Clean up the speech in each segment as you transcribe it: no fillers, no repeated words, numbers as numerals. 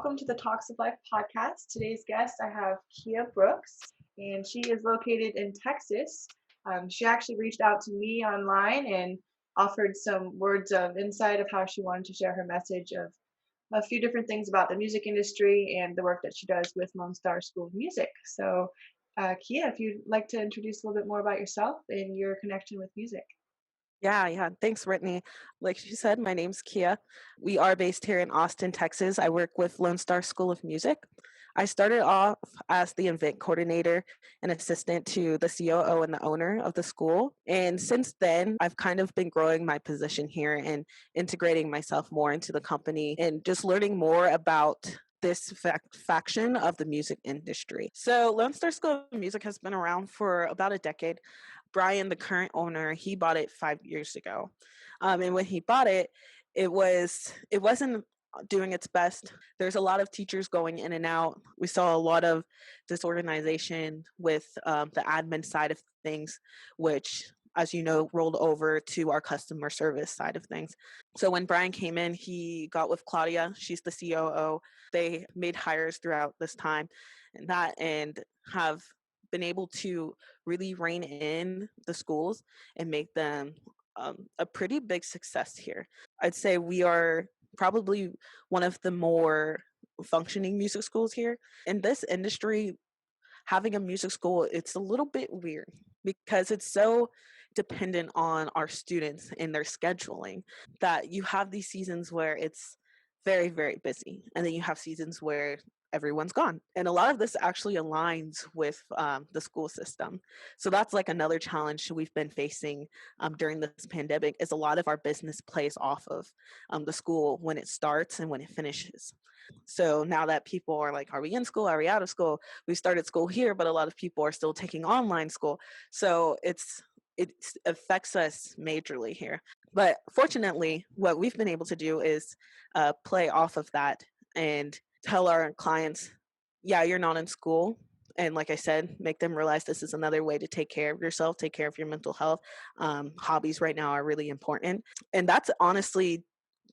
welcome to the Talks of Life podcast. Today's guest, I have Kiah Brooks, and she is located in Texas. She actually reached out to me online and offered some words of insight of how she wanted to share her message of a few different things about the music industry and the work that she does with Lone Star School of Music. So, Kiah, if you'd like to introduce a little bit more about yourself and your connection with music. Yeah. Thanks, Brittany. Like she said, my name's Kiah. We are based here in Austin, Texas. I work with Lone Star School of Music. I started off as the event coordinator and assistant to the COO and the owner of the school. And since then, I've kind of been growing my position here and integrating myself more into the company and just learning more about this faction of the music industry. So Lone Star School of Music has been around for about a decade. Brian, the current owner, he bought it 5 years ago. And when he bought it, it wasn't doing its best. There's a lot of teachers going in and out. We saw a lot of disorganization with the admin side of things, which, as you know, rolled over to our customer service side of things. So when Brian came in, he got with Claudia. She's the COO. They made hires throughout this time and have been able to really rein in the schools and make them a pretty big success here. I'd say we are probably one of the more functioning music schools here. In this industry, having a music school, it's a little bit weird because it's so dependent on our students and their scheduling that you have these seasons where it's very, very busy. And then you have seasons where everyone's gone. And a lot of this actually aligns with the school system. So that's like another challenge we've been facing during this pandemic is a lot of our business plays off of the school when it starts and when it finishes. So now that people are like, are we in school? Are we out of school? We started school here, but a lot of people are still taking online school. So it affects us majorly here. But fortunately, what we've been able to do is play off of that and tell our clients, yeah, you're not in school. And like I said, make them realize this is another way to take care of yourself, take care of your mental health. Hobbies right now are really important. And that's honestly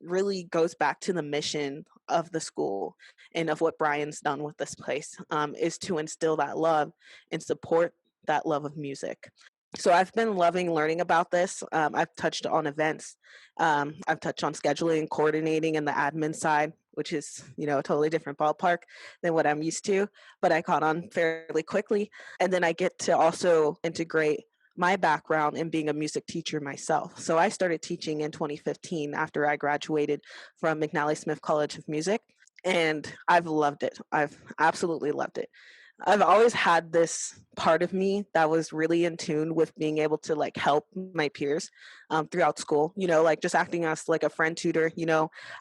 really goes back to the mission of the school and of what Brian's done with this place, is to instill that love and support that love of music. So I've been loving learning about this. I've touched on events. I've touched on scheduling, coordinating, and the admin side, which is, a totally different ballpark than what I'm used to, but I caught on fairly quickly. And then I get to also integrate my background in being a music teacher myself. So I started teaching in 2015 after I graduated from McNally Smith College of Music, and I've loved it. I've absolutely loved it. I've always had this part of me that was really in tune with being able to like help my peers throughout school, like just acting as like a friend tutor.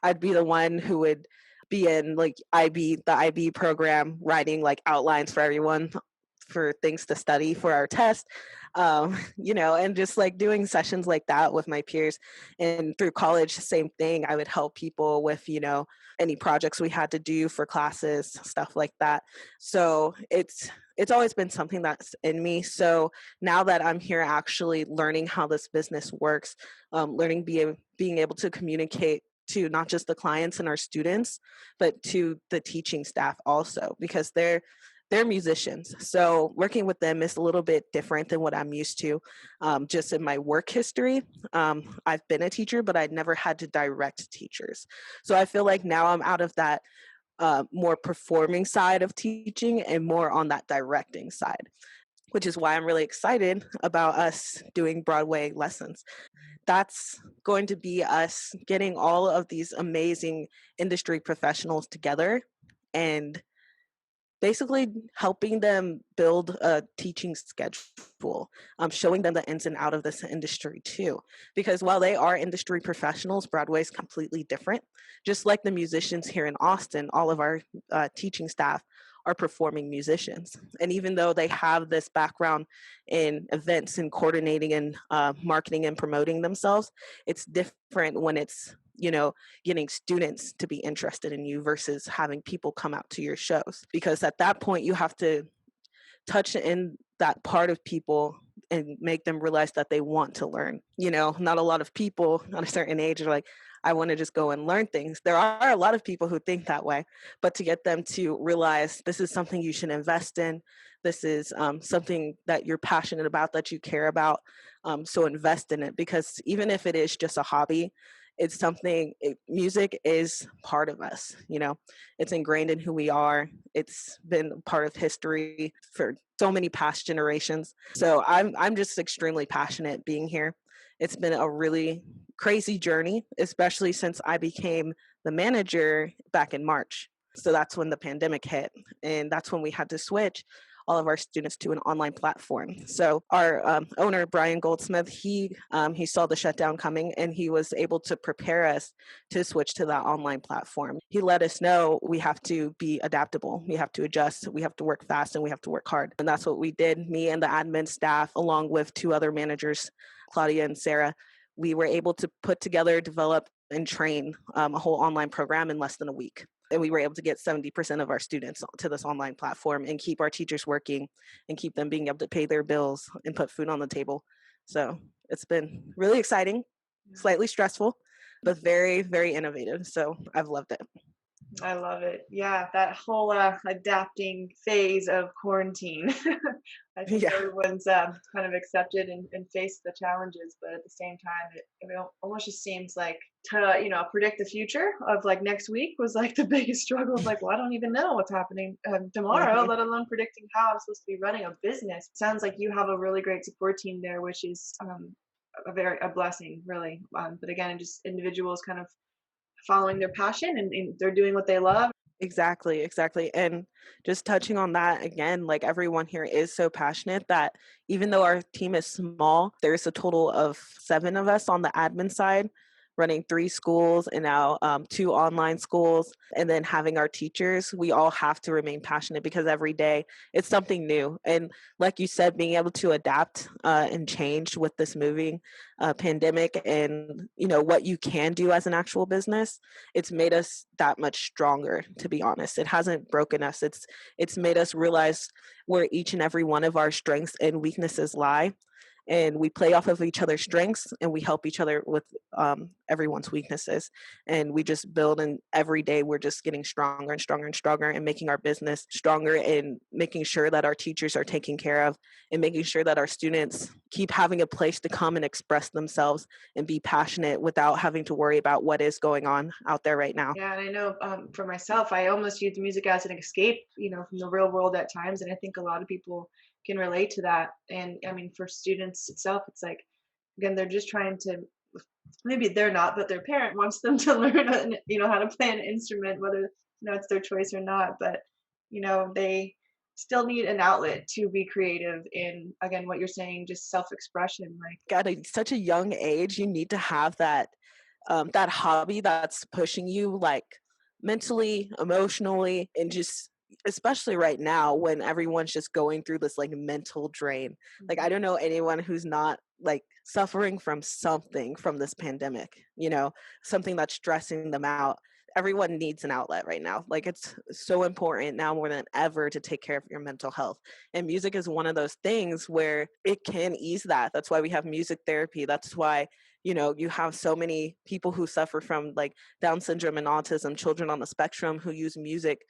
I'd be the one who would be in like the IB program, writing like outlines for everyone for things to study for our test, and just like doing sessions like that with my peers. And through college, same thing. I would help people with, any projects we had to do for classes, stuff like that. So it's always been something that's in me. So now that I'm here actually learning how this business works, learning being able to communicate to not just the clients and our students, but to the teaching staff also, because they're musicians. So working with them is a little bit different than what I'm used to. Just in my work history, I've been a teacher, but I'd never had to direct teachers. So I feel like now I'm out of that more performing side of teaching and more on that directing side, which is why I'm really excited about us doing Broadway lessons. That's going to be us getting all of these amazing industry professionals together and basically helping them build a teaching schedule, showing them the ins and out of this industry too. Because while they are industry professionals, Broadway is completely different. Just like the musicians here in Austin, all of our teaching staff are performing musicians. And even though they have this background in events and coordinating and marketing and promoting themselves, it's different when it's getting students to be interested in you versus having people come out to your shows. Because at that point, you have to touch in that part of people and make them realize that they want to learn. Not a lot of people at a certain age are like, I want to just go and learn things. There are a lot of people who think that way, but to get them to realize this is something you should invest in, this is something that you're passionate about, that you care about, so invest in it, because even if it is just a hobby, it's something, music is part of us, it's ingrained in who we are. It's been part of history for so many past generations. So I'm just extremely passionate being here. It's been a really crazy journey, especially since I became the manager back in March. So that's when the pandemic hit, and that's when we had to switch all of our students to an online platform. So our owner, Brian Goldsmith, he saw the shutdown coming, and he was able to prepare us to switch to that online platform. He let us know we have to be adaptable, we have to adjust, we have to work fast, and we have to work hard. And that's what we did. Me and the admin staff, along with two other managers, Claudia and Sarah, we were able to put together, develop, and train a whole online program in less than a week. And we were able to get 70% of our students to this online platform and keep our teachers working and keep them being able to pay their bills and put food on the table. So it's been really exciting, slightly stressful, but very, very innovative. So I've loved it. I love it. Yeah, that whole adapting phase of quarantine. I think Yeah. everyone's kind of accepted and faced the challenges, but at the same time, it almost just seems like to predict the future of like next week was like the biggest struggle. Of like, well, I don't even know what's happening tomorrow, Mhm. let alone predicting how I'm supposed to be running a business. Sounds like you have a really great support team there, which is a blessing, really. But again, just individuals kind of following their passion and they're doing what they love. Exactly, exactly. And just touching on that again, like everyone here is so passionate that even though our team is small, there's a total of 7 of us on the admin side, running 3 schools and now 2 online schools, and then having our teachers. We all have to remain passionate because every day it's something new. And like you said, being able to adapt and change with this moving pandemic, and what you can do as an actual business, it's made us that much stronger. To be honest, it hasn't broken us. It's made us realize where each and every one of our strengths and weaknesses lie, and we play off of each other's strengths, and we help each other with everyone's weaknesses, and we just build. And every day we're just getting stronger and stronger and stronger, and making our business stronger, and making sure that our teachers are taken care of, and making sure that our students keep having a place to come and express themselves and be passionate without having to worry about what is going on out there right now. Yeah, and I know for myself, I almost use music as an escape, from the real world at times, and I think a lot of people can relate to that. And I mean, for students itself, it's like again, they're just trying to maybe they're not, but their parent wants them to learn, how to play an instrument, whether it's their choice or not. But they still need an outlet to be creative in again what you're saying, just self-expression. Like Such a young age, you need to have that hobby that's pushing you, like mentally, emotionally, and just especially right now when everyone's just going through this like mental drain. Like I don't know anyone who's not like suffering from something from this pandemic, something that's stressing them out. Everyone needs an outlet right now. Like it's so important now more than ever to take care of your mental health. And music is one of those things where it can ease that. That's why we have music therapy. That's why you have so many people who suffer from like Down syndrome and autism, children on the spectrum, who use music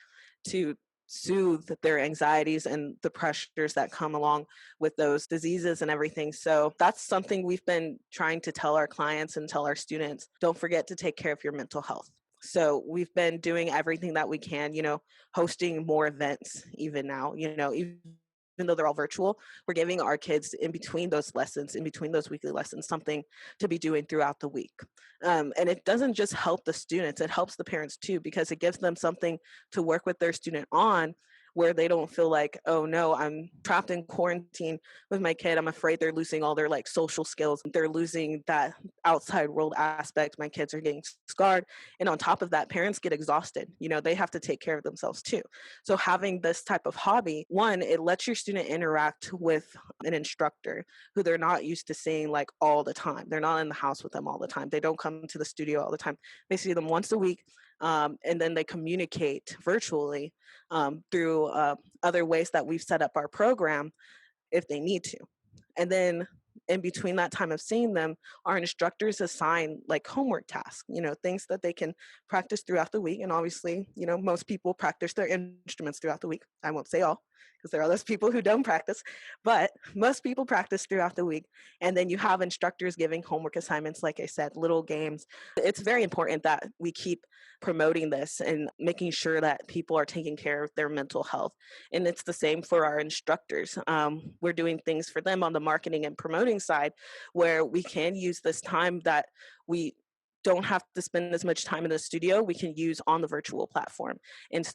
to soothe their anxieties and the pressures that come along with those diseases and everything. So that's something we've been trying to tell our clients and tell our students. Don't forget to take care of your mental health. So we've been doing everything that we can, hosting more events even now, even though they're all virtual, we're giving our kids in between those lessons, in between those weekly lessons, something to be doing throughout the week. And it doesn't just help the students, it helps the parents too, because it gives them something to work with their student on, where they don't feel like, oh no, I'm trapped in quarantine with my kid. I'm afraid they're losing all their like social skills. They're losing that outside world aspect. My kids are getting scarred. And on top of that, parents get exhausted. They have to take care of themselves too. So having this type of hobby, one, it lets your student interact with an instructor who they're not used to seeing like all the time. They're not in the house with them all the time. They don't come to the studio all the time. They see them once a week, and then they communicate virtually through other ways that we've set up our program if they need to. And then in between that time of seeing them, our instructors assign like homework tasks, things that they can practice throughout the week. And obviously, most people practice their instruments throughout the week. I won't say all, because there are those people who don't practice, but most people practice throughout the week. And then you have instructors giving homework assignments, like I said, little games. It's very important that we keep promoting this and making sure that people are taking care of their mental health. And it's the same for our instructors. We're doing things for them on the marketing and promoting side, where we can use this time that we don't have to spend as much time in the studio, we can use on the virtual platform and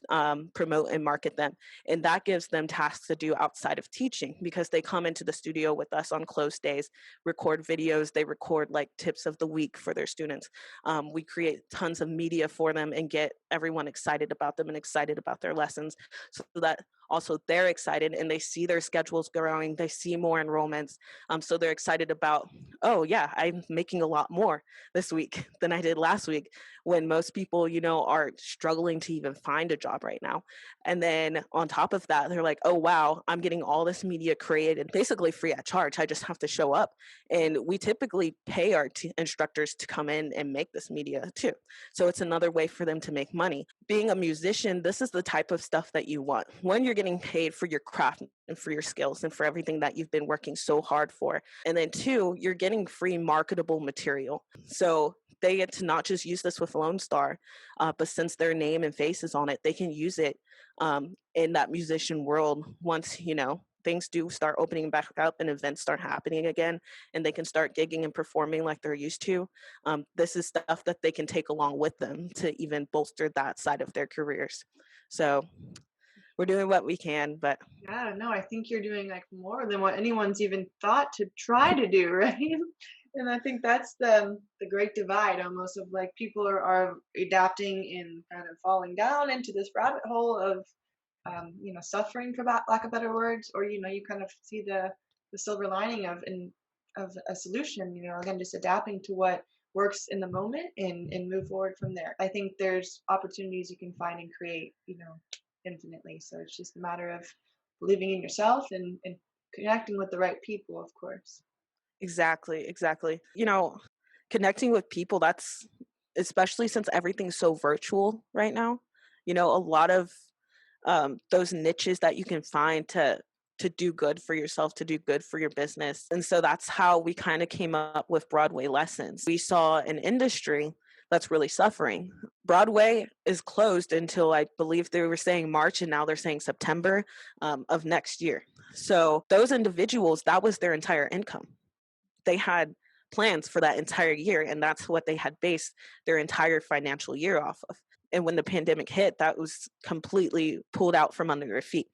promote and market them. And that gives them tasks to do outside of teaching, because they come into the studio with us on closed days, record videos, they record like tips of the week for their students. We create tons of media for them and get everyone excited about them and excited about their lessons, so that also they're excited and they see their schedules growing, they see more enrollments. So they're excited about, oh yeah, I'm making a lot more this week than I did last week, when most people, are struggling to even find a job right now. And then on top of that, they're like, oh wow, I'm getting all this media created basically free at charge. I just have to show up. And we typically pay our instructors to come in and make this media too. So it's another way for them to make money. Being a musician, this is the type of stuff that you want. When you're getting paid for your craft and for your skills and for everything that you've been working so hard for. And then two, you're getting free marketable material. So they get to not just use this with Lone Star, but since their name and face is on it, they can use it in that musician world once, things do start opening back up and events start happening again, and they can start gigging and performing like they're used to. This is stuff that they can take along with them to even bolster that side of their careers. So we're doing what we can, but Yeah, no, I think you're doing like more than what anyone's even thought to try to do, right? And I think that's the great divide almost, of like people are adapting and kind of falling down into this rabbit hole of suffering, for lack of better words, or you kind of see the silver lining of a solution, again, just adapting to what works in the moment and move forward from there. I think there's opportunities you can find and create, infinitely. So it's just a matter of believing in yourself and connecting with the right people, of course. exactly, exactly. Connecting with people, that's especially since everything's so virtual right now. A lot of those niches that you can find to do good for yourself, to do good for your business. And so that's how we kind of came up with Broadway lessons. We saw an industry that's really suffering. Broadway is closed until, I believe they were saying March, and now they're saying September of next year. So those individuals, that was their entire income. They had plans for that entire year, and that's what they had based their entire financial year off of. And when the pandemic hit, that was completely pulled out from under their feet.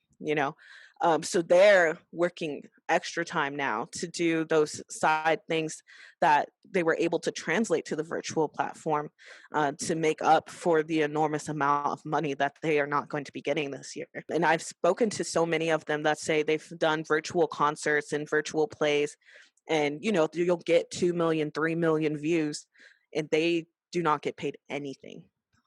So they're working extra time now to do those side things that they were able to translate to the virtual platform, to make up for the enormous amount of money that they are not going to be getting this year. And I've spoken to so many of them that say they've done virtual concerts and virtual plays, and you'll get 2 million, 3 million views, and they do not get paid anything.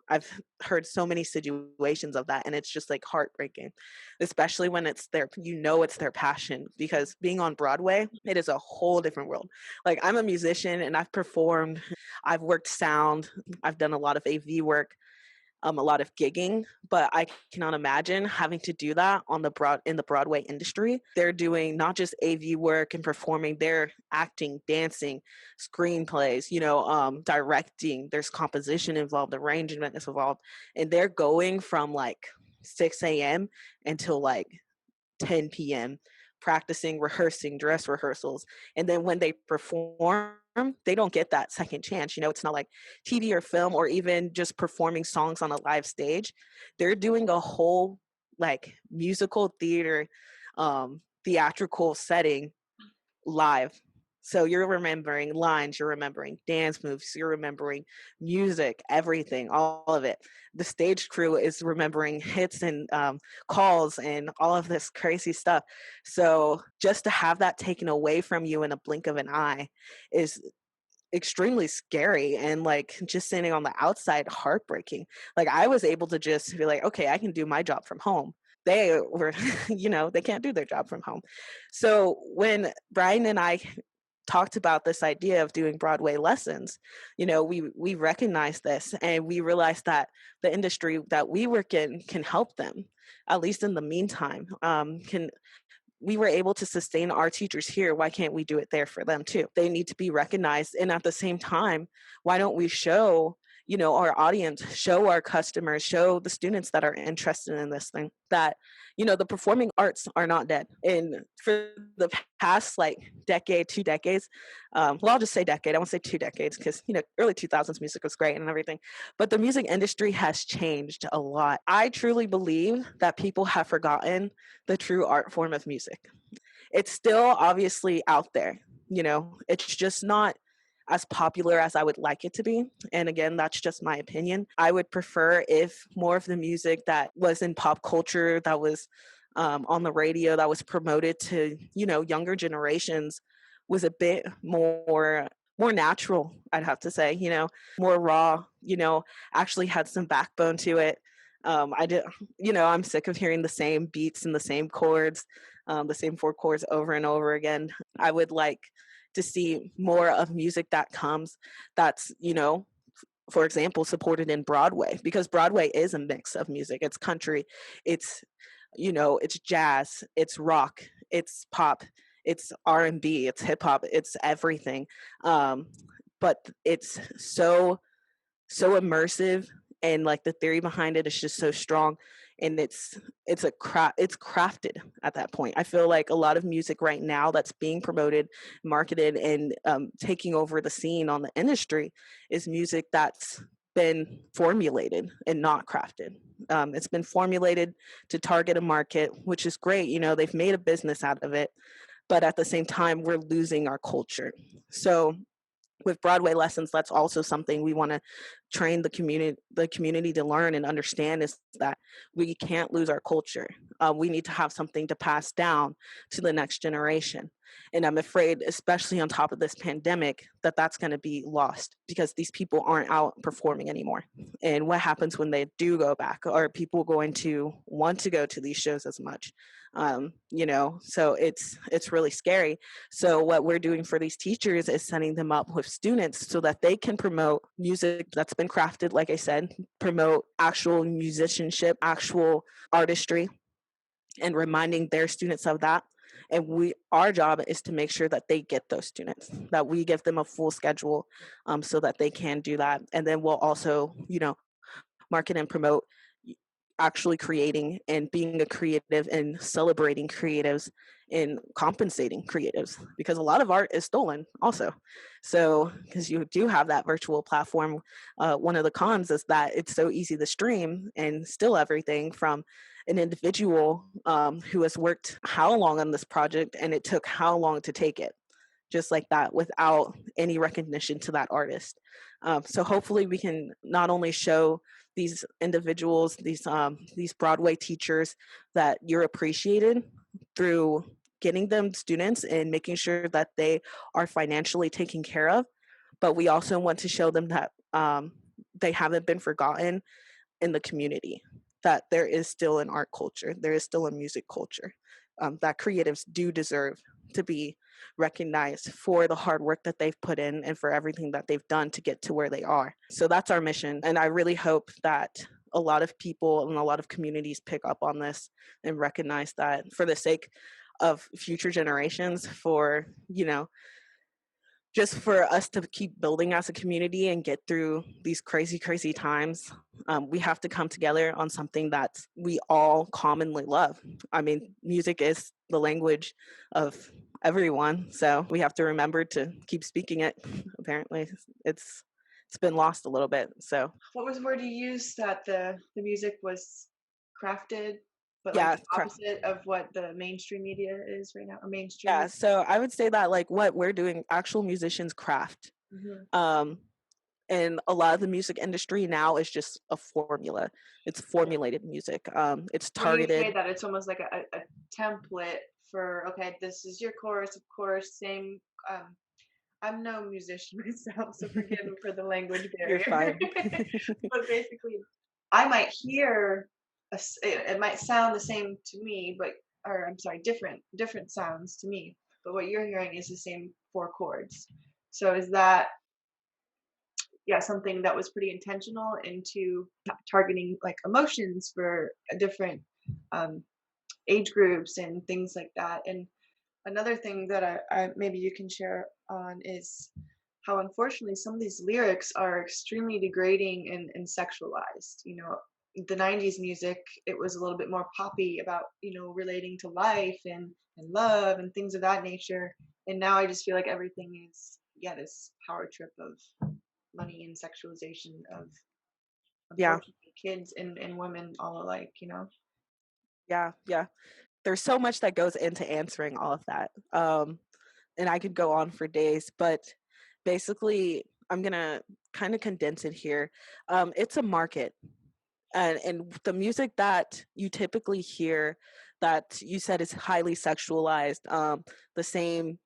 I've heard so many situations of that, and it's just like heartbreaking, especially when it's it's their passion, because being on Broadway, it is a whole different world. Like, I'm a musician and I've performed, I've worked sound, I've done a lot of AV work, a lot of gigging, but I cannot imagine having to do that in the Broadway industry. They're doing not just AV work and performing, they're acting, dancing, screenplays, directing. There's composition involved, arrangement is involved, and they're going from like 6 a.m. until like 10 p.m. practicing, rehearsing, dress rehearsals. And then when they perform, they don't get that second chance. It's not like TV or film or even just performing songs on a live stage. They're doing a whole like musical theater, theatrical setting live. So you're remembering lines, you're remembering dance moves, you're remembering music, everything, all of it. The stage crew is remembering hits and calls and all of this crazy stuff. So just to have that taken away from you in a blink of an eye is extremely scary, and like just standing on the outside, heartbreaking. Like, I was able to just be like, okay, I can do my job from home. They were they can't do their job from home. So when Brian and I talked about this idea of doing Broadway lessons, we recognize this and we realize that the industry that we work in can help them, at least in the meantime. Can We were able to sustain our teachers here. Why can't we do it there for them too? They need to be recognized. And at the same time, why don't we show, our audience, show our customers, show the students that are interested in this thing that, the performing arts are not dead. And for the past like decade, 2 decades, I'll just say decade. I won't say 2 decades because, early 2000s music was great and everything. But the music industry has changed a lot. I truly believe that people have forgotten the true art form of music. It's still obviously out there, it's just not as popular as I would like it to be. And again, that's just my opinion. I would prefer if more of the music that was in pop culture, that was on the radio, that was promoted to, younger generations, was a bit more natural, I'd have to say, more raw, actually had some backbone to it. I did, I'm sick of hearing the same beats and the same chords, the same 4 chords over and over again. I would like to see more of music that's, for example, supported in Broadway, because Broadway is a mix of music. It's country, it's, it's jazz, it's rock, it's pop, it's R&B, it's hip hop, it's everything. But it's so immersive, and like the theory behind it is just so strong, and it's crafted at that point. I feel like a lot of music right now that's being promoted, marketed, and taking over the scene on the industry is music that's been formulated and not crafted. It's been formulated to target a market, which is great. They've made a business out of it, but at the same time, we're losing our culture. So with Broadway lessons, that's also something we want to train the community to learn and understand, is that we can't lose our culture. We need to have something to pass down to the next generation. And I'm afraid, especially on top of this pandemic, that that's going to be lost because these people aren't out performing anymore. And what happens when they do go back? Are people going to want to go to these shows as much? So it's really scary. So what we're doing for these teachers is setting them up with students so that they can promote music that's been crafted, like I said, promote actual musicianship, actual artistry, and reminding their students of that. And our job is to make sure that they get those students, that we give them a full schedule, so that they can do that. And then we'll also, market and promote actually creating and being a creative and celebrating creatives and compensating creatives, because a lot of art is stolen also. So because you do have that virtual platform, one of the cons is that it's so easy to stream and steal everything from an individual who has worked how long on this project, and it took how long to take it, just like that, without any recognition to that artist. So hopefully we can not only show these individuals, these Broadway teachers, that you're appreciated through getting them students and making sure that they are financially taken care of, but we also want to show them that they haven't been forgotten in the community, that there is still an art culture, there is still a music culture, that creatives do deserve to be recognized for the hard work that they've put in and for everything that they've done to get to where they are. So that's our mission. And I really hope that a lot of people and a lot of communities pick up on this and recognize that, for the sake of future generations, for, just for us to keep building as a community and get through these crazy, crazy times, we have to come together on something that we all commonly love. I mean, music is the language of everyone, so we have to remember to keep speaking it. Apparently, it's been lost a little bit. So What was the word you used, that the music was crafted, but like yeah, the opposite of what the mainstream media is right now, or mainstream? yeah. So I would say that, like, what we're doing, actual musicians craft. Mhm. Um, and a lot of the music industry now is just a formula. It's formulated music. It's When you say targeted. that, it's almost like a template for, okay, this is your chorus, of course, same. Um, I'm no musician myself, so forgive me for the language You're barrier. fine. But basically, I might hear it might sound the same to me, but, or I'm sorry, different sounds to me. But what you're hearing is the same four chords. So is that, yeah, something that was pretty intentional into targeting like emotions for different um, age groups and things like that? And another thing that I maybe you can share on is how unfortunately some of these lyrics are extremely degrading and sexualized. The 90s music, it was a little bit more poppy about, relating to life and love and things of that nature. And now I just feel like everything is, yeah, this power trip of money and sexualization of, Yeah, unfortunately, kids and women all alike. yeah, yeah. There's so much that goes into answering all of that. And I could go on for days, but basically, I'm gonna kind of condense it here. It's a market, and the music that you typically hear, that you said is highly sexualized, the same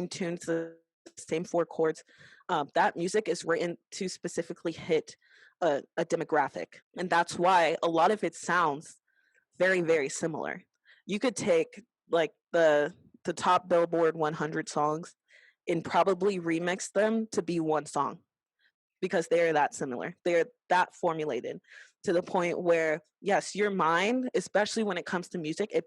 tunes, the same four chords. That music is written to specifically hit a demographic, and that's why a lot of it sounds very, very similar. You could take like the top Billboard 100 songs and probably remix them to be one song because they're that similar. They're that formulated to the point where, yes, your mind, especially when it comes to music, it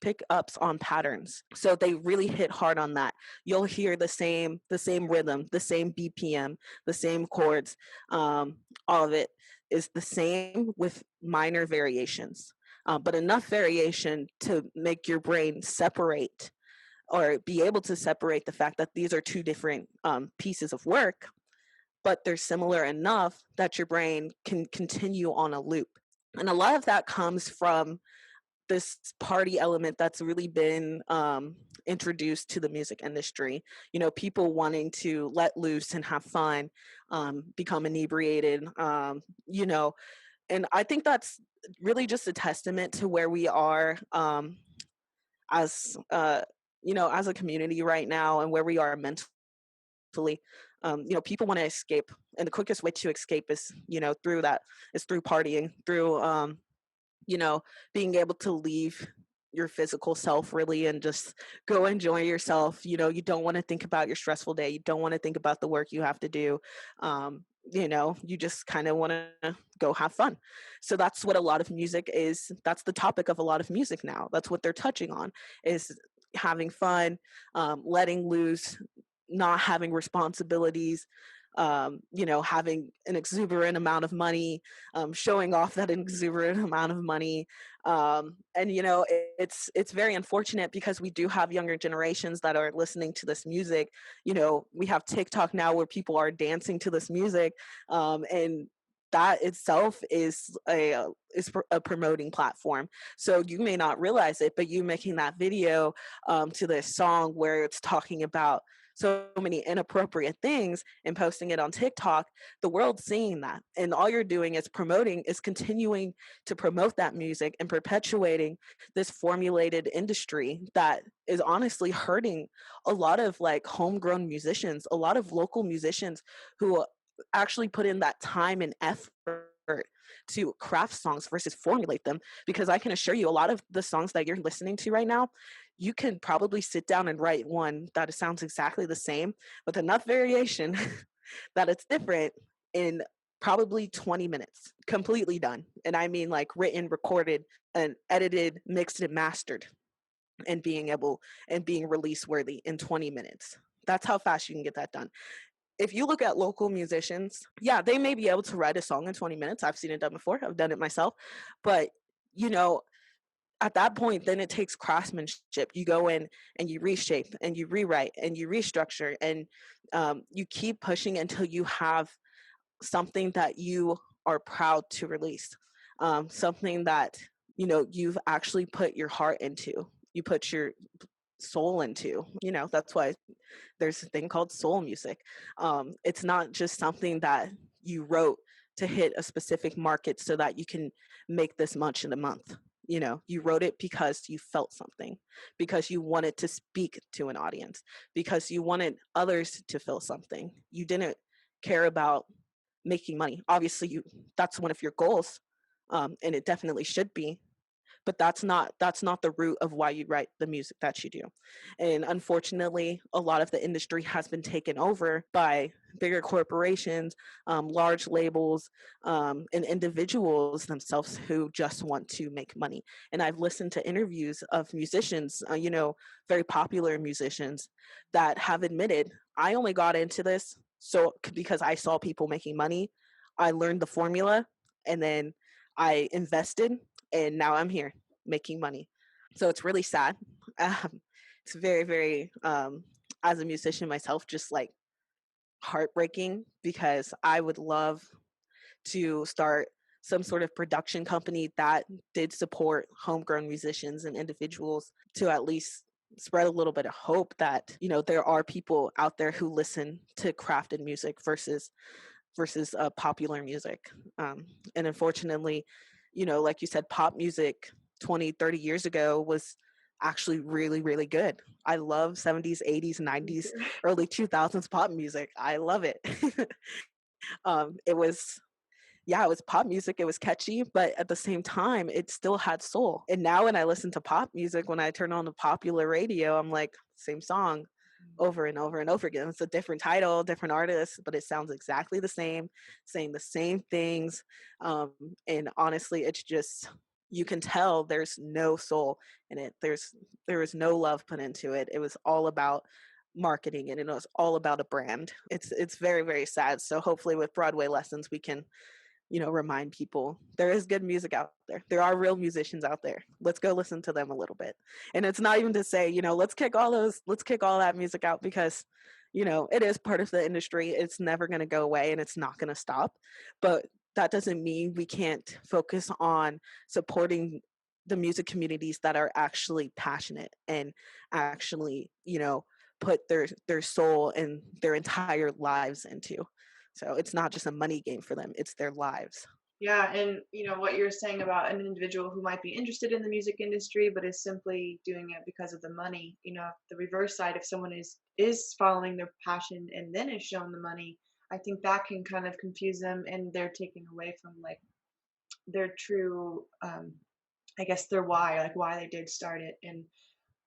pick ups on patterns. So they really hit hard on that. You'll hear the same rhythm, the same BPM, the same chords. All of it is the same with minor variations. But enough variation to make your brain separate or be able to separate the fact that these are two different pieces of work, but they're similar enough that your brain can continue on a loop. And a lot of that comes from this party element that's really been introduced to the music industry. People wanting to let loose and have fun, become inebriated, and I think that's really just a testament to where we are as as a community right now, and where we are mentally. People want to escape, and the quickest way to escape is through partying, through you know being able to leave your physical self really and just go enjoy yourself. You don't want to think about your stressful day, you don't want to think about the work you have to do. You just kind of want to go have fun. So that's what a lot of music is. That's the topic of a lot of music now. That's what they're touching on, is having fun, letting loose, not having responsibilities, having an exuberant amount of money, showing off that exuberant amount of money. And it's very unfortunate because we do have younger generations that are listening to this music. We have TikTok now where people are dancing to this music, and that itself is a promoting platform. So you may not realize it, but you making that video to this song where it's talking about so many inappropriate things and posting it on TikTok, the world's seeing that. And all you're doing is continuing to promote that music and perpetuating this formulated industry that is honestly hurting a lot of like homegrown musicians, a lot of local musicians who actually put in that time and effort to craft songs versus formulate them. Because I can assure you, a lot of the songs that you're listening to right now, you can probably sit down and write one that sounds exactly the same with enough variation that it's different in probably 20 minutes, completely done. And I mean like written, recorded, and edited, mixed, and mastered, and being release worthy in 20 minutes. That's how fast you can get that done. If you look at local musicians, yeah, they may be able to write a song in 20 minutes. I've seen it done before. I've done it myself. But, you know, at that point, then it takes craftsmanship. You go in and you reshape and you rewrite and you restructure, and you keep pushing until you have something that you are proud to release, something that, you've actually put your heart into, you put your soul into. That's why there's a thing called soul music. It's not just something that you wrote to hit a specific market so that you can make this much in a month. You wrote it because you felt something, because you wanted to speak to an audience, because you wanted others to feel something. You didn't care about making money. Obviously, that's one of your goals, and it definitely should be. but that's not the root of why you write the music that you do. And unfortunately, a lot of the industry has been taken over by bigger corporations, large labels, and individuals themselves who just want to make money. And I've listened to interviews of musicians, very popular musicians, that have admitted, I only got into this because I saw people making money. I learned the formula, and then I invested, and now I'm here making money. So it's really sad. Um, it's very, very, as a musician myself, just like heartbreaking, because I would love to start some sort of production company that did support homegrown musicians and individuals, to at least spread a little bit of hope that there are people out there who listen to crafted music versus popular music. And unfortunately, like you said, pop music 20-30 years ago was actually really, really good. I love 70s, 80s, 90s, early 2000s pop music. I love it. It was, yeah, it was pop music. It was catchy, but at the same time, it still had soul. And now when I listen to pop music, when I turn on the popular radio, I'm like, same song over and over and over again. It's a different title, different artist, but it sounds exactly the same, saying the same things. Um, and honestly, it's just, you can tell there's no soul in it. There was no love put into it. It was all about marketing, and it was all about a brand. It's very, very sad. So hopefully with Broadway lessons, we can remind people there is good music out there. There are real musicians out there. Let's go listen to them a little bit. And it's not even to say, let's kick all that music out, because, it is part of the industry. It's never going to go away, and it's not going to stop. But that doesn't mean we can't focus on supporting the music communities that are actually passionate and actually, put their soul and their entire lives into. So it's not just a money game for them, it's their lives. Yeah, and what you're saying about an individual who might be interested in the music industry but is simply doing it because of the money. The reverse side, if someone is following their passion and then is shown the money, I think that can kind of confuse them, and they're taken away from like their true, I guess their why, like why they did start it. And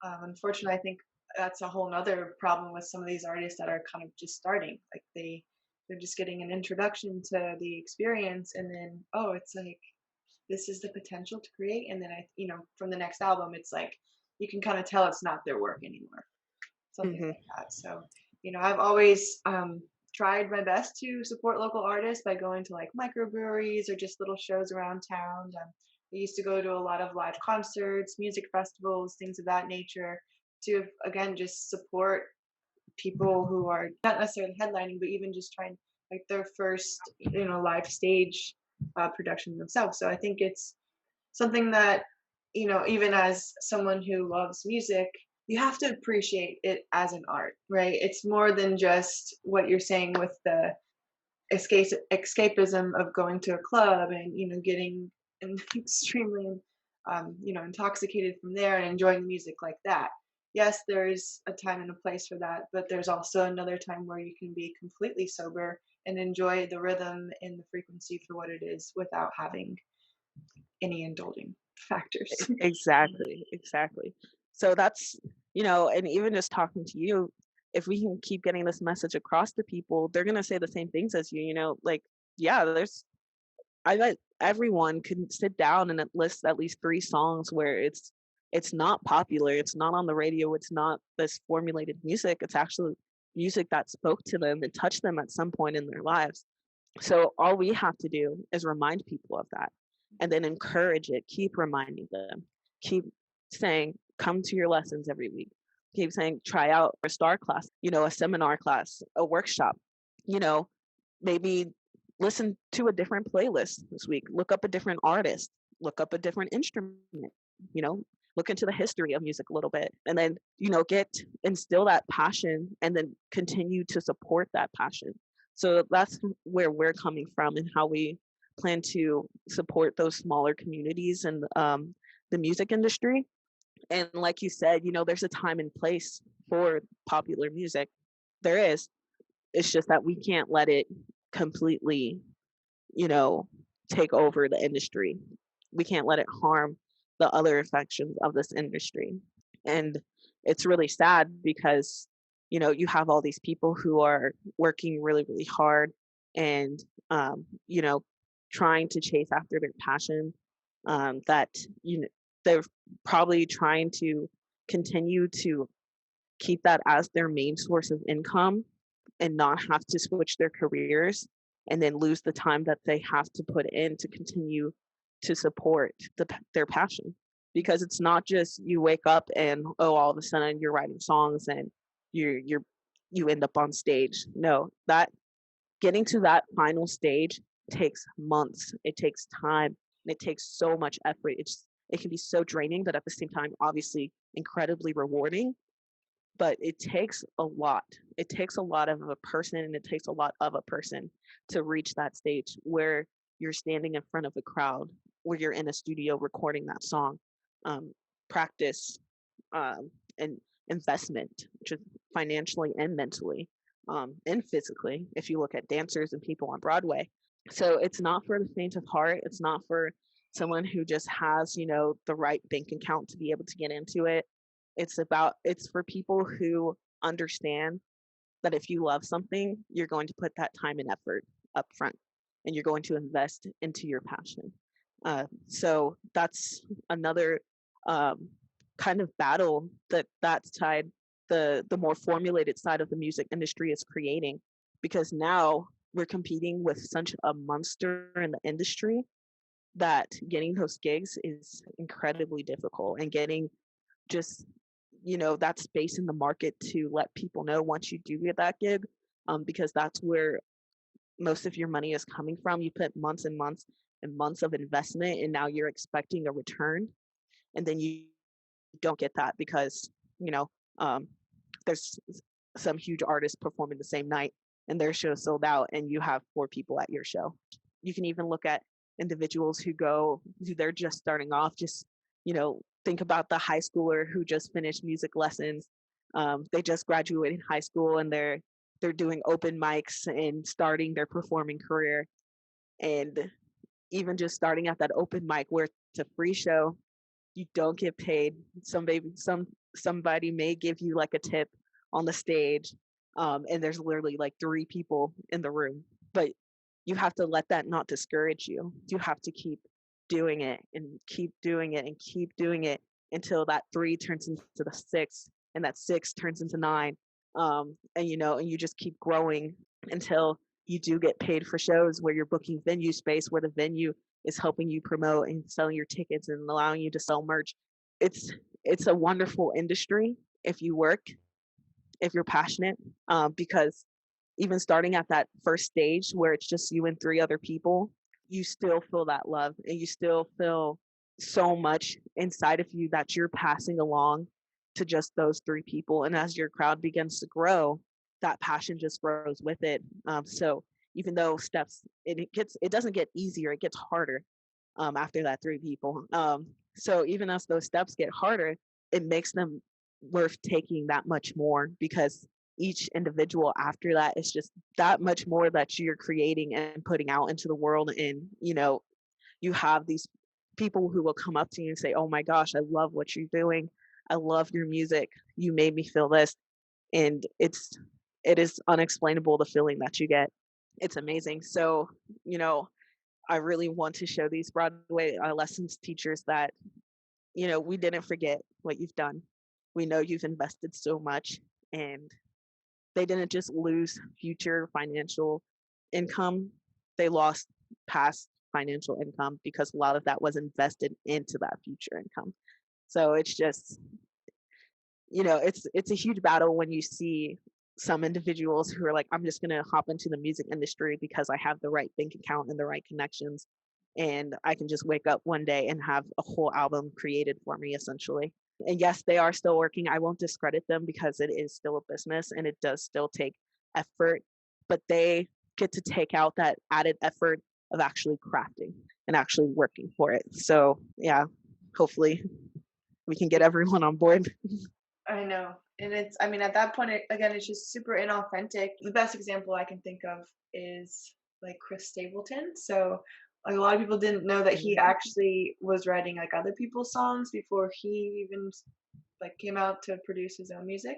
unfortunately, I think that's a whole nother problem with some of these artists that are kind of just starting. Like they're just getting an introduction to the experience, and then oh, it's like this is the potential to create, and then from the next album, it's like you can kind of tell it's not their work anymore, something Hmm. like that. So I've always tried my best to support local artists by going to like microbreweries or just little shows around town. I used to go to a lot of live concerts, music festivals, things of that nature, to again just support people who are not necessarily headlining, but even just trying like their first live stage production themselves. So I think it's something that even as someone who loves music, you have to appreciate it as an art, right? It's more than just what you're saying with the escapism of going to a club and getting extremely intoxicated from there and enjoying the music like that. Yes, there's a time and a place for that, but there's also another time where you can be completely sober and enjoy the rhythm and the frequency for what it is without having any indulging factors. Exactly, exactly. So that's, and even just talking to you, if we can keep getting this message across to people, they're going to say the same things as you, like, yeah, I bet everyone can sit down and list at least 3 songs where it's not popular, it's not on the radio, it's not this formulated music, it's actually music that spoke to them and touched them at some point in their lives. So all we have to do is remind people of that, and then encourage it, keep reminding them, keep saying, come to your lessons every week. Keep saying, try out a star class, a seminar class, a workshop, you know, maybe listen to a different playlist this week, look up a different artist, look up a different instrument, you know, look into the history of music a little bit, and then, instill that passion, and then continue to support that passion. So that's where we're coming from, and how we plan to support those smaller communities and the music industry. And like you said, there's a time and place for popular music. There is. It's just that we can't let it completely, you know, take over the industry. We can't let it harm the other affections of this industry. And it's really sad because, you have all these people who are working really, really hard and, you know, trying to chase after their passion, that, they're probably trying to continue to keep that as their main source of income and not have to switch their careers and then lose the time that they have to put in to continue to support their passion. Because it's not just you wake up and, oh, all of a sudden you're writing songs and you end up on stage. No, that getting to that final stage takes months. It takes time and it takes so much effort. It can be so draining, but at the same time, obviously incredibly rewarding. But it takes a lot. It takes a lot of a person, and it takes a lot of a person to reach that stage where you're standing in front of a crowd, where you're in a studio recording that song. Practice, and investment, which is financially and mentally, and physically, if you look at dancers and people on Broadway. So it's not for the faint of heart. It's not for someone who just has, the right bank account to be able to get into it. It's for people who understand that if you love something, you're going to put that time and effort up front and you're going to invest into your passion. So that's another, kind of battle that side, the more formulated side of the music industry is creating, because now we're competing with such a monster in the industry that getting those gigs is incredibly difficult, and getting just that space in the market to let people know once you do get that gig, because that's where most of your money is coming from. You put months and months and months of investment, and now you're expecting a return, and then you don't get that because um, there's some huge artist performing the same night and their show sold out, and you have 4 people at your show. You can even look at individuals who they're just starting off. Just think about the high schooler who just finished music lessons. They just graduated high school and they're doing open mics and starting their performing career. And even just starting at that open mic where it's a free show, you don't get paid. Somebody may give you like a tip on the stage, and there's literally like 3 people in the room. But you have to let that not discourage you. You have to keep doing it and keep doing it and keep doing it until that 3 turns into the 6, and that 6 turns into 9. And you just keep growing until you do get paid for shows where you're booking venue space, where the venue is helping you promote and selling your tickets and allowing you to sell merch. It's a wonderful industry if you work, if you're passionate, because even starting at that first stage where it's just you and 3 other people, you still feel that love, and you still feel so much inside of you that you're passing along to just those 3 people. And as your crowd begins to grow, that passion just grows with it. So even though it doesn't get easier, it gets harder, after that 3 people. So even as those steps get harder, it makes them worth taking that much more, because each individual after that is just that much more that you're creating and putting out into the world. And you have these people who will come up to you and say, oh my gosh, I love what you're doing, I love your music, you made me feel this. And it is unexplainable, the feeling that you get. It's amazing. So I really want to show these Broadway lessons teachers that we didn't forget what you've done. We know you've invested so much, and they didn't just lose future financial income, they lost past financial income because a lot of that was invested into that future income. So it's just, it's a huge battle when you see some individuals who are like, I'm just going to hop into the music industry because I have the right bank account and the right connections, and I can just wake up one day and have a whole album created for me, essentially. And yes, they are still working. I won't discredit them because it is still a business and it does still take effort, but they get to take out that added effort of actually crafting and actually working for it. So yeah, hopefully we can get everyone on board. I know. And at that point, again, it's just super inauthentic. The best example I can think of is like Chris Stapleton. So Like, a lot of people didn't know that he actually was writing, like, other people's songs before he even, like, came out to produce his own music,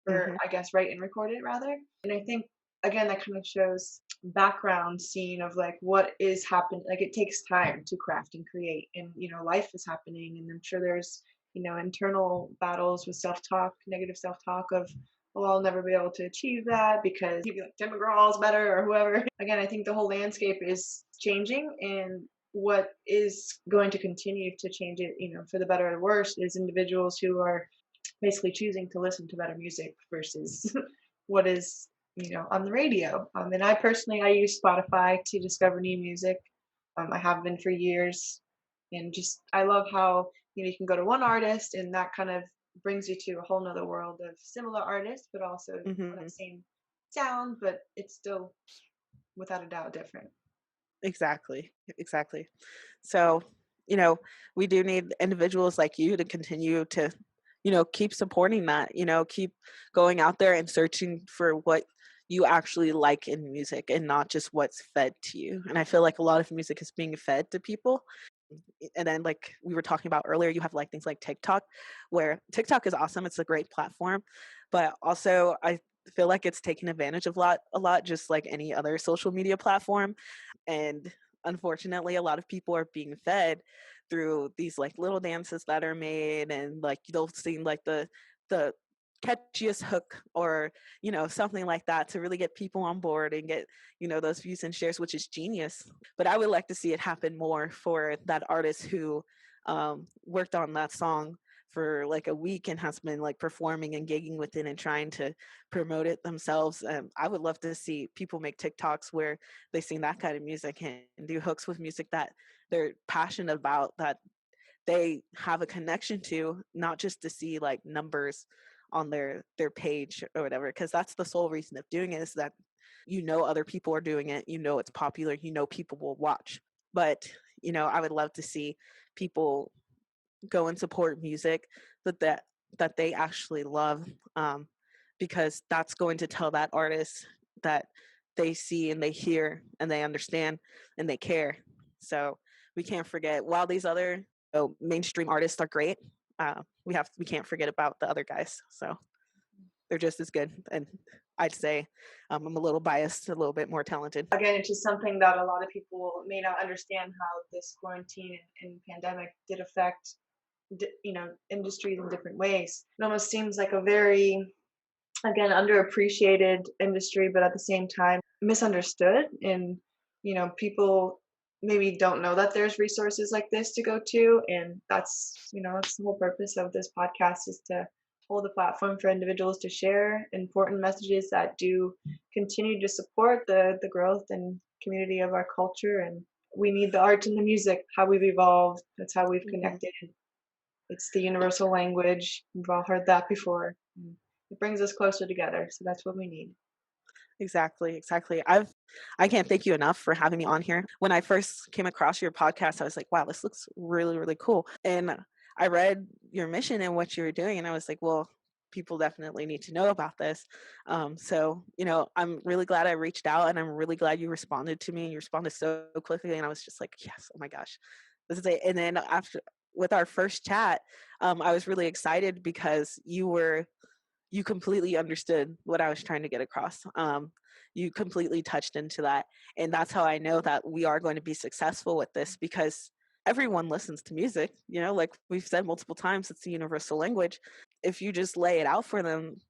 or Mm-hmm. I guess write and record it rather. And I think, again, that kind of shows background scene of, like, what is happening. Like, it takes time to craft and create, and, life is happening, and I'm sure there's, internal battles with self-talk, negative self-talk of, "Well, I'll never be able to achieve that because maybe, like, Tim McGraw's better," or whoever. Again, I think the whole landscape is changing, and what is going to continue to change it, for the better or the worse, is individuals who are basically choosing to listen to better music versus what is, on the radio. And I personally, I use Spotify to discover new music. I have been for years, and just I love how, you can go to one artist and that kind of brings you to a whole nother world of similar artists, but also Mm-hmm. that same sound, but it's still without a doubt different. Exactly. Exactly. So, you know, we do need individuals like you to continue to, keep supporting that, keep going out there and searching for what you actually like in music and not just what's fed to you. And I feel like a lot of music is being fed to people. And then, like we were talking about earlier, you have like things like TikTok, where TikTok is awesome. It's a great platform, but also I feel like it's taken advantage of a lot, just like any other social media platform. And unfortunately, a lot of people are being fed through these like little dances that are made, and like they'll sing like the catchiest hook, or something like that, to really get people on board and get those views and shares, which is genius. But I would like to see it happen more for that artist who worked on that song for like a week and has been like performing and gigging with it and trying to promote it themselves. I would love to see people make TikToks where they sing that kind of music and do hooks with music that they're passionate about, that they have a connection to, not just to see like numbers on their page or whatever, because that's the sole reason of doing it, is that other people are doing it, it's popular, people will watch. But I would love to see people go and support music that they actually love, um, because that's going to tell that artist that they see and they hear and they understand and they care. So we can't forget, while these other mainstream artists are great, we can't forget about the other guys. So they're just as good, and I'd say I'm a little biased, a little bit more talented. Again, it's just something that a lot of people may not understand, how this quarantine and pandemic did affect, industries in different ways. It almost seems like a very, again, underappreciated industry, but at the same time misunderstood. And people maybe don't know that there's resources like this to go to, and that's the whole purpose of this podcast, is to hold a platform for individuals to share important messages that do continue to support the growth and community of our culture. And we need the art and the music, how we've evolved, that's how we've Hmm. connected. It's the universal language. We've all heard that before. It brings us closer together, so that's what we need. Exactly, exactly. I can't thank you enough for having me on here. When I first came across your podcast, I was like, wow, this looks really, really cool. And I read your mission and what you were doing, and I was like, well, people definitely need to know about this. So, I'm really glad I reached out, and I'm really glad you responded to me. You responded so quickly, and I was just like, yes, oh my gosh, this is it. And then after, with our first chat, I was really excited because you completely understood what I was trying to get across. You completely touched into that. And that's how I know that we are going to be successful with this, because everyone listens to music, like we've said multiple times, it's the universal language. If you just lay it out for them,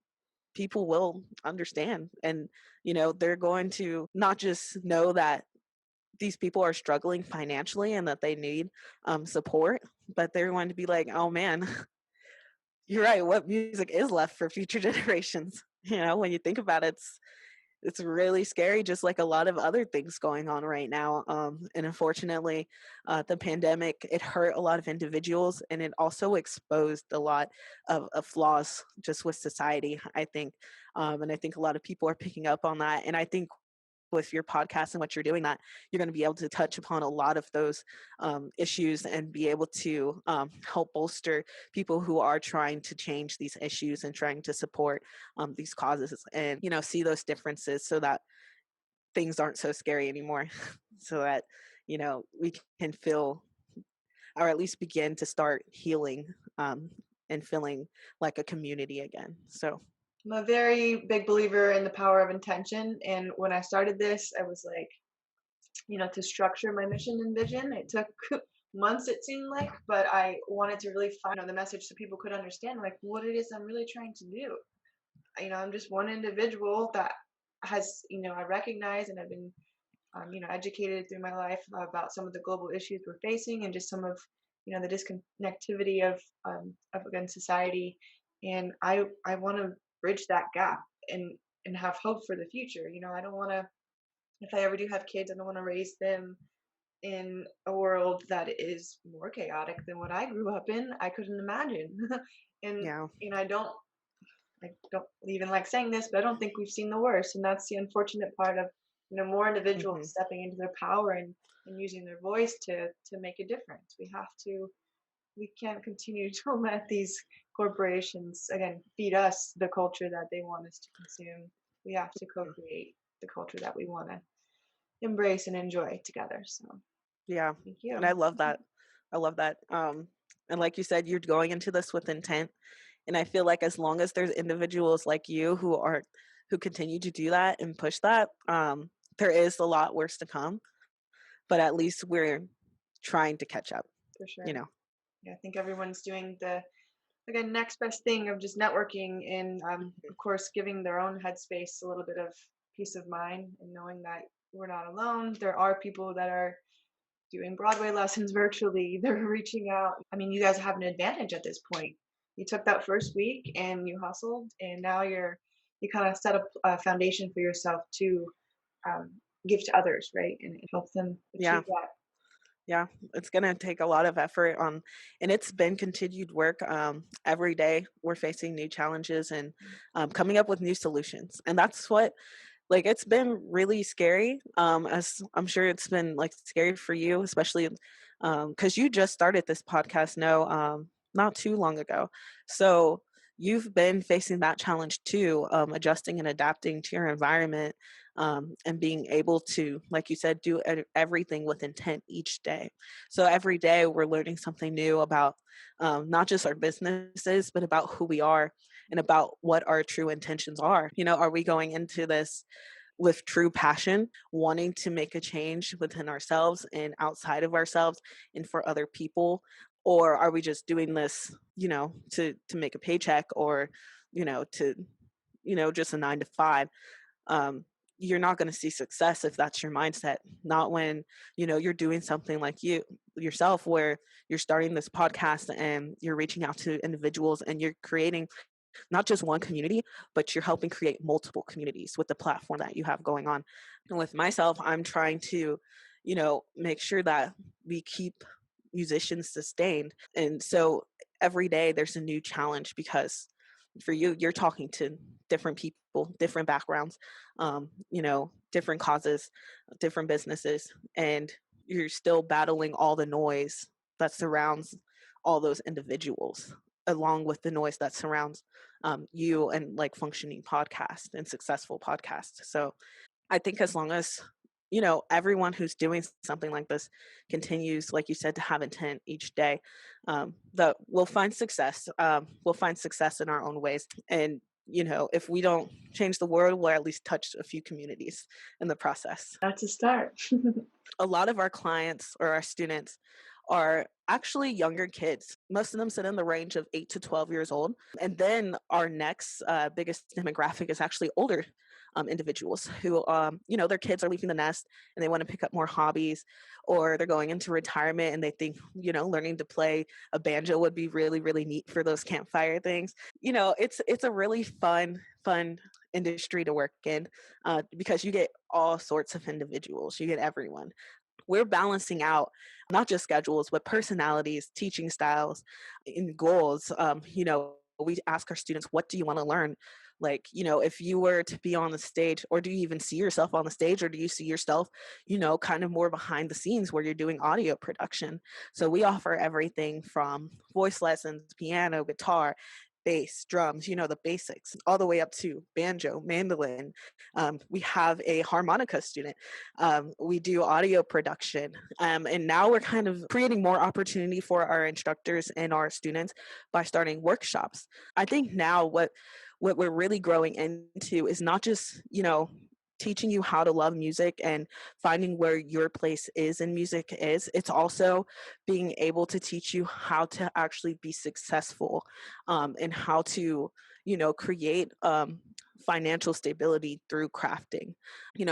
people will understand. And, they're going to not just know that these people are struggling financially and that they need support, but they're going to be like, oh man, you're right. What music is left for future generations? When you think about it, it's really scary, just like a lot of other things going on right now. And unfortunately, the pandemic, it hurt a lot of individuals, and it also exposed a lot of flaws just with society, I think. And I think a lot of people are picking up on that. And I think with your podcast and what you're doing, that you're going to be able to touch upon a lot of those issues and be able to help bolster people who are trying to change these issues and trying to support these causes, and see those differences, so that things aren't so scary anymore. So that we can feel, or at least begin to start healing, and feeling like a community again. So I'm a very big believer in the power of intention. And when I started this, I was like, to structure my mission and vision. It took months, it seemed like, but I wanted to really find the message so people could understand like what it is I'm really trying to do. I'm just one individual that has, I recognize and I've been, educated through my life about some of the global issues we're facing and just some of, the disconnectivity of again society. And I want to bridge that gap and have hope for the future. I don't want to, if I ever do have kids, I don't want to raise them in a world that is more chaotic than what I grew up in. I couldn't imagine. and yeah. I don't even like saying this, but I don't think we've seen the worst. And that's the unfortunate part of, more individuals Hmm. stepping into their power and using their voice to make a difference. We can't continue to let these corporations again feed us the culture that they want us to consume. We have to co-create the culture that we want to embrace and enjoy together. So Yeah. thank And you. I love that. I love that. And like you said, you're going into this with intent. And I feel like as long as there's individuals like you who continue to do that and push that, there is a lot worse to come. But at least we're trying to catch up, For you sure. know. Yeah, I think everyone's doing the again next best thing of just networking and of course giving their own headspace a little bit of peace of mind and knowing that we're not alone. There are people that are doing Broadway lessons virtually. They're reaching out. I mean, you guys have an advantage at this point. You took that first week and you hustled, and now you kind of set up a foundation for yourself to um, give to others, right, and help them Yeah. achieve that. Yeah, it's gonna take a lot of effort on, and it's been continued work. Every day we're facing new challenges and coming up with new solutions, and that's what, like, it's been really scary. As I'm sure it's been like scary for you, especially because you just started this podcast, no, not too long ago. So you've been facing that challenge too, adjusting and adapting to your environment, and being able to, like you said, do everything with intent each day. So every day we're learning something new about, not just our businesses, but about who we are and about what our true intentions are. Are we going into this with true passion, wanting to make a change within ourselves and outside of ourselves and for other people? Or are we just doing this, to make a paycheck, or, to, just a 9 to 5? um, you're not going to see success if that's your mindset. Not when, you're doing something like you yourself, where you're starting this podcast and you're reaching out to individuals and you're creating not just one community, but you're helping create multiple communities with the platform that you have going on. And with myself, I'm trying to, make sure that we keep musicians sustained. And so every day there's a new challenge, because for you, you're talking to different people, different backgrounds, different causes, different businesses, and you're still battling all the noise that surrounds all those individuals, along with the noise that surrounds you and like functioning podcast and successful podcast. So I think as long as, everyone who's doing something like this continues, like you said, to have intent each day, that we'll find success. We'll find success in our own ways. And, if we don't change the world, we'll at least touch a few communities in the process. That's a start. A lot of our clients or our students are actually younger kids. Most of them sit in the range of 8 to 12 years old. And then our next biggest demographic is actually older individuals who, their kids are leaving the nest and they want to pick up more hobbies, or they're going into retirement and they think, learning to play a banjo would be really, really neat for those campfire things. It's a really fun industry to work in, because you get all sorts of individuals, you get everyone. We're balancing out not just schedules, but personalities, teaching styles, and goals. We ask our students, what do you want to learn? Like, if you were to be on the stage, or do you even see yourself on the stage, or do you see yourself, kind of more behind the scenes where you're doing audio production? So we offer everything from voice lessons, piano, guitar, bass, drums, the basics, all the way up to banjo, mandolin. We have a harmonica student. We do audio production. And now we're kind of creating more opportunity for our instructors and our students by starting workshops. I think now what we're really growing into is not just, teaching you how to love music and finding where your place is in music is. It's also being able to teach you how to actually be successful, and how to, create financial stability through crafting,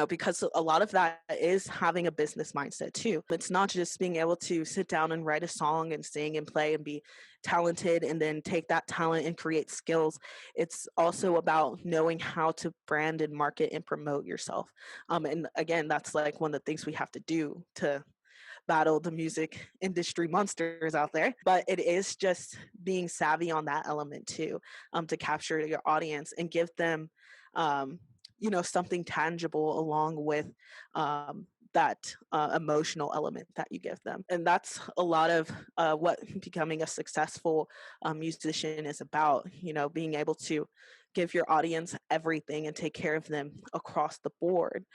because a lot of that is having a business mindset too. It's not just being able to sit down and write a song and sing and play and be talented and then take that talent and create skills. It's also about knowing how to brand and market and promote yourself. And again, that's like one of the things we have to do to battle the music industry monsters out there. But it is just being savvy on that element too, to capture your audience and give them, something tangible along with that emotional element that you give them. And that's a lot of what becoming a successful musician is about, being able to give your audience everything and take care of them across the board.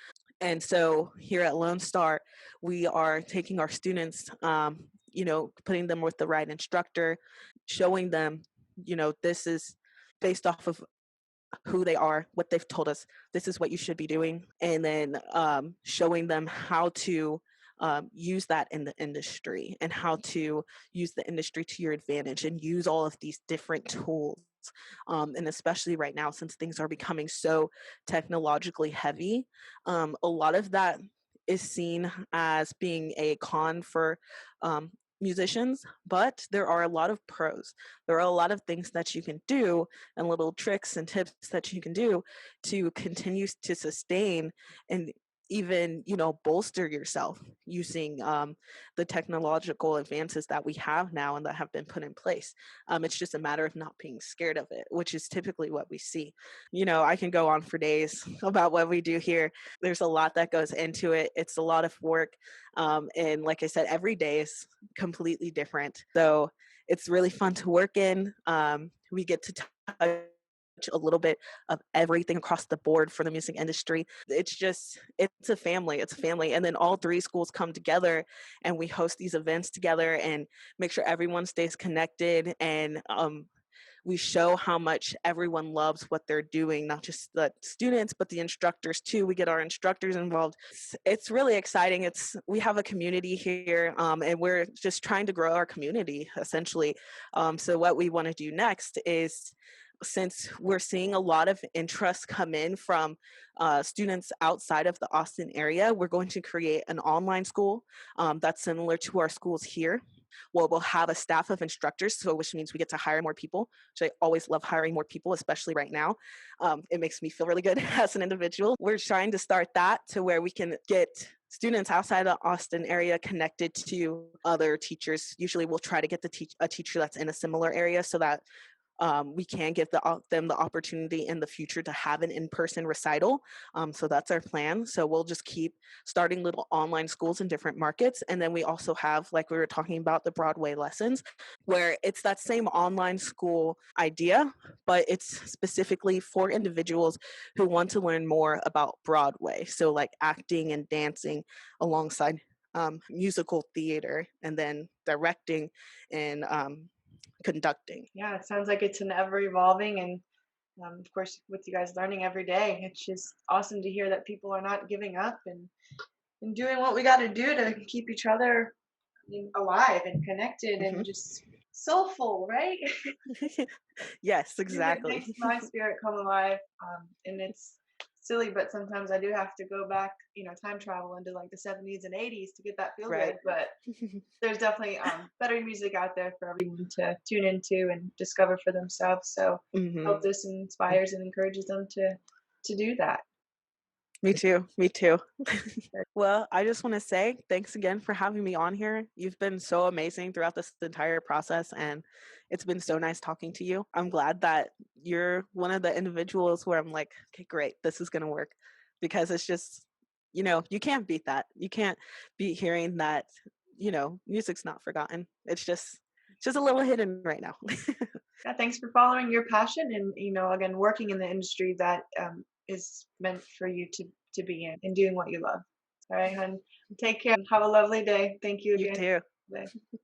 And so here at Lone Star, we are taking our students, putting them with the right instructor, showing them, this is based off of who they are, what they've told us, this is what you should be doing, and then showing them how to use that in the industry and how to use the industry to your advantage and use all of these different tools. And especially right now, since things are becoming so technologically heavy, a lot of that is seen as being a con for musicians, but there are a lot of pros. There are a lot of things that you can do and little tricks and tips that you can do to continue to sustain and even bolster yourself using the technological advances that we have now and that have been put in place. It's just a matter of not being scared of it, which is typically what we see. I can go on for days about what we do here. There's a lot that goes into it. It's a lot of work, and like I said, every day is completely different, so it's really fun to work in. We get to touch a little bit of everything across the board for the music industry. It's a family. It's a family. And then all three schools come together and we host these events together and make sure everyone stays connected. And we show how much everyone loves what they're doing, not just the students, but the instructors too. We get our instructors involved. It's really exciting. We have a community here, and we're just trying to grow our community essentially. So what we want to do next is, since we're seeing a lot of interest come in from students outside of the Austin area, we're going to create an online school that's similar to our schools here. Well, we'll have a staff of instructors, so which means we get to hire more people, which I always love hiring more people, especially right now. It makes me feel really good as an individual. We're trying to start that to where we can get students outside the Austin area connected to other teachers. Usually we'll try to get a teacher that's in a similar area so that we can give them the opportunity in the future to have an in-person recital. So that's our plan. So we'll just keep starting little online schools in different markets. And then we also have, like we were talking about, the Broadway lessons, where it's that same online school idea, but it's specifically for individuals who want to learn more about Broadway. So like acting and dancing alongside musical theater, and then directing and conducting. Yeah, it sounds like it's an ever evolving, and of course, with you guys learning every day, it's just awesome to hear that people are not giving up and doing what we got to do to keep each other alive and connected Hmm. and just soulful, right? Yes, Music exactly. makes my spirit come alive, and it's silly, but sometimes I do have to go back, time travel into like the 70s and 80s to get that feel Right. good. But there's definitely better music out there for everyone to tune into and discover for themselves. So hope Hmm. this inspires and encourages them to do that. Me too. Me too. Well, I just want to say thanks again for having me on here. You've been so amazing throughout this entire process, and it's been so nice talking to you. I'm glad that you're one of the individuals where I'm like, okay, great, this is going to work, because it's just, you can't beat that. You can't beat hearing that, music's not forgotten. It's just Just a little hidden right now. Yeah, thanks for following your passion and, again, working in the industry that is meant for you to be in and doing what you love. All right, hon. Take care. Have a lovely day. Thank you You again. too. Bye.